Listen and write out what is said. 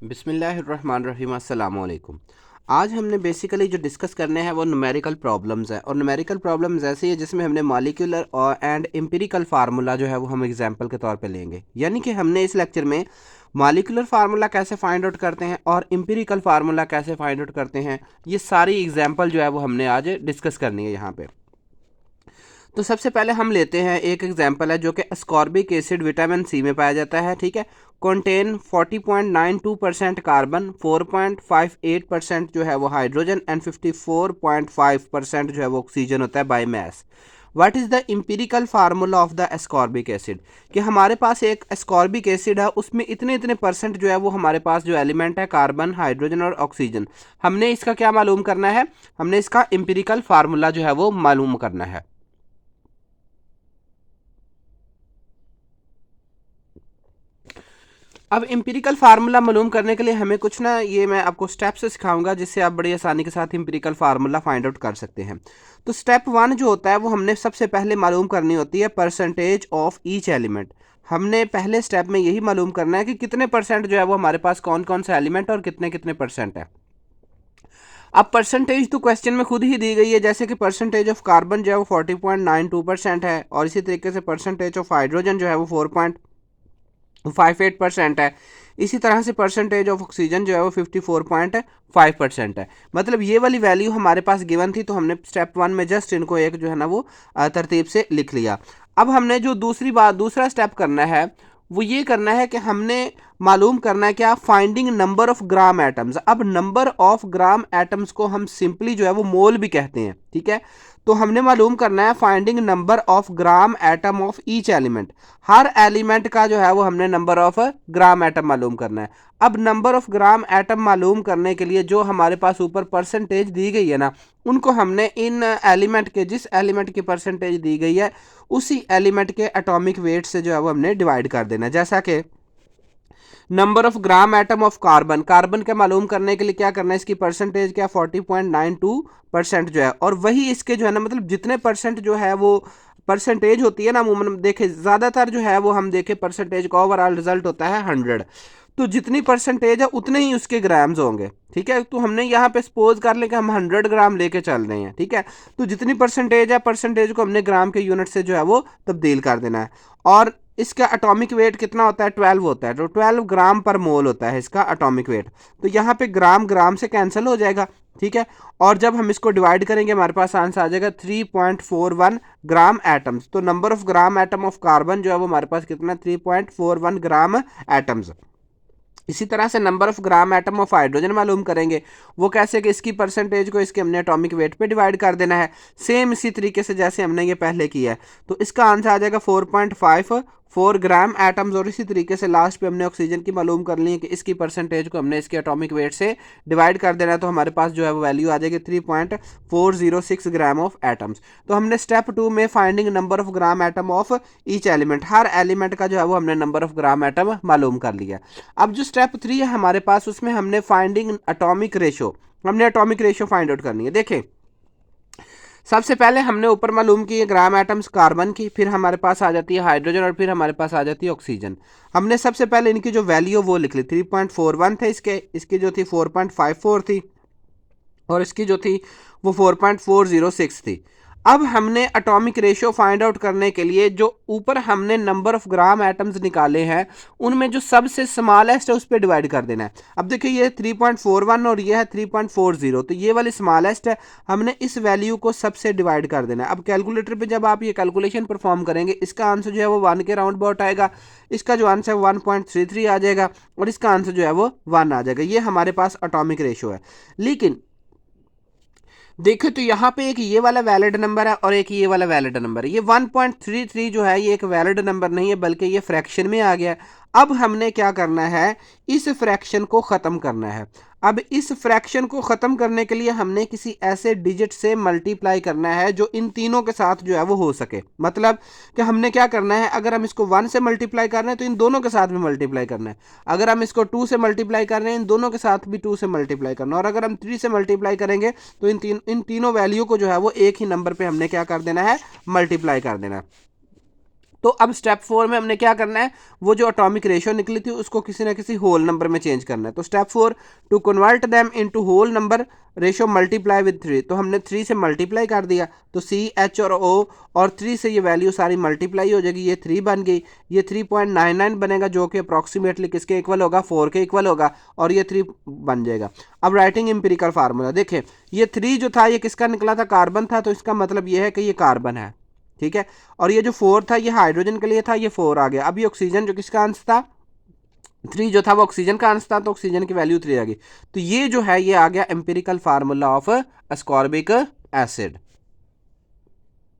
बिस्मिल्लाहिर्रहमानिर्रहीम अस्सलाम वालेकुम। आज हमने बेसिकली जो डिस्कस करने हैं वो न्यूमेरिकल प्रॉब्लम्स है और न्यूमेरिकल प्रॉब्लम्स ऐसी है जिसमें हमने मॉलिक्यूलर और एंड एम्पिरिकल फार्मूला जो है वो हम एग्जांपल के तौर पे लेंगे। यानी कि हमने इस लेक्चर में मॉलिक्यूलर फार्मूला कैसे फाइंड आउट करते हैं और एम्पिरिकल फार्मूला कैसे फाइंड आउट करते हैं, ये सारी एग्जाम्पल जो है वो हमने आज डिस्कस करनी है यहाँ पे। तो सबसे पहले हम लेते हैं एक एग्जांपल है जो कि अस्कॉर्बिक एसिड विटामिन सी में पाया जाता है। ठीक है, कंटेन 40.92% कार्बन, 4.58% जो है वो हाइड्रोजन एंड 54.5% जो है वो ऑक्सीजन होता है by mass. What is the empirical formula of the ascorbic acid, कि हमारे पास एक एस्कॉर्बिक एसिड है, उसमें इतने इतने परसेंट जो है वो हमारे पास जो एलिमेंट है कार्बन, हाइड्रोजन और ऑक्सीजन। हमने इसका क्या मालूम करना है, हमने इसका एम्पिरिकल फार्मूला जो है वो मालूम करना है। अब एम्पिरिकल फार्मूला मालूम करने के लिए हमें कुछ ना, ये मैं आपको स्टेप से सिखाऊंगा जिससे आप बड़ी आसानी के साथ एम्पिरिकल फार्मूला फाइंड आउट कर सकते हैं। तो स्टेप 1 जो होता है वो हमने सबसे पहले मालूम करनी होती है परसेंटेज ऑफ ईच एलिमेंट। हमने पहले स्टेप में यही मालूम करना है कि कितने परसेंट जो है वो हमारे पास कौन कौन सा एलिमेंट और कितने कितने परसेंट है। अब परसेंटेज तो क्वेश्चन में खुद ही दी गई है, जैसे कि परसेंटेज ऑफ कार्बन जो है वो 40.92% है और इसी तरीके से परसेंटेज ऑफ हाइड्रोजन जो है वो 4.58% है। इसी तरह से परसेंटेज ऑफ ऑक्सीजन जो है वो 54.5% है। मतलब ये वाली वैल्यू हमारे पास गिवन थी, तो हमने स्टेप 1 में जस्ट इनको एक जो है ना वो तरतीब से लिख लिया। अब हमने जो दूसरा स्टेप करना है वो ये करना है कि हमने मालूम करना है क्या, finding number of gram atoms. अब नंबर ऑफ ग्राम एटम्स को हम सिंपली जो है वो मोल भी कहते हैं। ठीक है, तो हमने मालूम करना है finding number of gram atom of each element. Her element का जो है वो हमने नंबर ऑफ ग्राम एटम मालूम करना है। अब नंबर ऑफ ग्राम एटम मालूम करने के लिए जो हमारे पास ऊपर परसेंटेज दी गई है ना, उनको हमने इन एलिमेंट के, जिस एलिमेंट की परसेंटेज दी गई है उसी एलिमेंट के एटॉमिक वेट से जो है वो हमने डिवाइड कर देना। जैसा कि number of gram atom of carbon, carbon के मालूम करने के लिए क्या करना है, इसकी परसेंटेज क्या 40.92% जो है, और वही इसके जो है ना, मतलब जितने परसेंट जो है वो परसेंटेज होती है ना, अमूमन देखे ज़्यादातर जो है वो हम देखे परसेंटेज का ओवरऑल रिजल्ट होता है 100। तो जितनी परसेंटेज है उतने ही उसके ग्राम्स होंगे। ठीक है, तो हमने यहाँ पे सपोज कर ले कि हम 100 ग्राम लेके चल रहे हैं। ठीक है, तो जितनी परसेंटेज है, परसेंटेज को हमने ग्राम के यूनिट से जो है वो तब्दील कर देना है। और इसका एटॉमिक वेट कितना होता है, 12 होता है, तो 12 ग्राम पर मोल होता है इसका एटॉमिक वेट। तो यहाँ पे ग्राम ग्राम से कैंसिल हो जाएगा। ठीक है, और जब हम इसको डिवाइड करेंगे हमारे पास आंसर आ जाएगा 3.41 ग्राम एटम्स। तो number of gram atom of carbon जो है वो हमारे पास कितना, 3.41 ग्राम एटम्स। इसी तरह से number of gram atom of hydrogen मालूम करेंगे, वो कैसे कि इसकी परसेंटेज को इसके हमने एटॉमिक वेट पे डिवाइड कर देना है, सेम इसी तरीके से जैसे हमने ये पहले किया है। तो इसका आंसर आ जाएगा 4.54 ग्राम एटम्स। और इसी तरीके से लास्ट पे हमने ऑक्सीजन की मालूम कर ली है कि इसकी परसेंटेज को हमने इसके एटॉमिक वेट से डिवाइड कर देना है, तो हमारे पास जो है वो वैल्यू आ जाएगी 3.406 ग्राम ऑफ एटम्स। तो हमने स्टेप 2 में finding number of gram atom of each element, her element का जो है वो हमने नंबर ऑफ ग्राम एटम मालूम कर लिया। अब जो स्टेप 3 है हमारे पास, उसमें हमने फाइंडिंग एटॉमिक रेशो, हमने एटॉमिक रेशो फाइंड आउट करनी है। देखें, सबसे पहले हमने ऊपर मालूम की है ग्राम एटम्स कार्बन की, फिर हमारे पास आ जाती है हाइड्रोजन और फिर हमारे पास आ जाती है ऑक्सीजन। हमने सबसे पहले इनकी जो वैल्यू वो लिख ली, 3.41 थे इसकी जो थी 4.54 थी और इसकी जो थी वो 4.406 थी। अब हमने एटॉमिक रेशियो फाइंड आउट करने के लिए जो ऊपर हमने नंबर ऑफ ग्राम एटम्स निकाले हैं, उनमें जो सबसे स्मॉलेस्ट है उस पर डिवाइड कर देना है। अब देखिए ये 3.41 और ये है 3.40, तो ये वाली स्मॉलेस्ट है, हमने इस वैल्यू को सबसे डिवाइड कर देना है। अब कैलकुलेटर पे जब आप ये कैलकुलेशन परफॉर्म करेंगे, इसका आंसर जो है वो 1 के राउंड अबाउट आएगा, इसका जो आंसर है 1.33 आ जाएगा और इसका आंसर जो है वो 1 आ जाएगा। ये हमारे पास एटॉमिक रेशियो है। लेकिन देखो तो यहाँ पे एक ये वाला वैलिड नंबर है और एक ये वाला वैलिड नंबर है। ये 1.33 जो है ये एक वैलिड नंबर नहीं है, बल्कि ये फ्रैक्शन में आ गया। अब हमने क्या करना है, इस फ्रैक्शन को ख़त्म करना है। अब इस फ्रैक्शन को ख़त्म करने के लिए हमने किसी ऐसे डिजिट से मल्टीप्लाई करना है जो इन तीनों के साथ जो है वो हो सके। मतलब कि हमने क्या करना है, अगर हम इसको 1 से मल्टीप्लाई कर रहे हैं तो इन दोनों के साथ भी मल्टीप्लाई करना है, अगर हम इसको 2 से मल्टीप्लाई कर रहे हैं इन दोनों के साथ भी 2 से मल्टीप्लाई करना है, और अगर हम 3 से मल्टीप्लाई करेंगे तो इन तीनों वैल्यू को जो है वो एक ही नंबर पर हमने क्या कर देना है, मल्टीप्लाई कर देना है। तो अब स्टेप 4 में हमने क्या करना है, वो जो एटॉमिक रेशियो निकली थी उसको किसी ना किसी होल नंबर में चेंज करना है। तो step 4, to convert them into whole number ratio multiply with 3। तो हमने 3 से मल्टीप्लाई कर दिया, तो सी एच और ओ और 3 से ये वैल्यू सारी मल्टीप्लाई हो जाएगी, ये 3 बन गई, ये 3.99 बनेगा जो कि अप्रॉक्सीमेटली किसके इक्वल होगा, 4 के इक्वल होगा, और ये 3 बन जाएगा। अब राइटिंग एम्पिरिकल फार्मूला देखें, ये 3 जो था ये किसका निकला था, कार्बन था, तो इसका मतलब ये है कि ये कार्बन है, ठीक है। और ये जो 4 था ये हाइड्रोजन के लिए था, ये 4 आ गया। अब ये ऑक्सीजन जो किसका अंश था, 3 जो था वो ऑक्सीजन का अंश था, तो ऑक्सीजन की वैल्यू 3 आ गई। तो ये जो है ये आ गया empirical formula of ascorbic acid.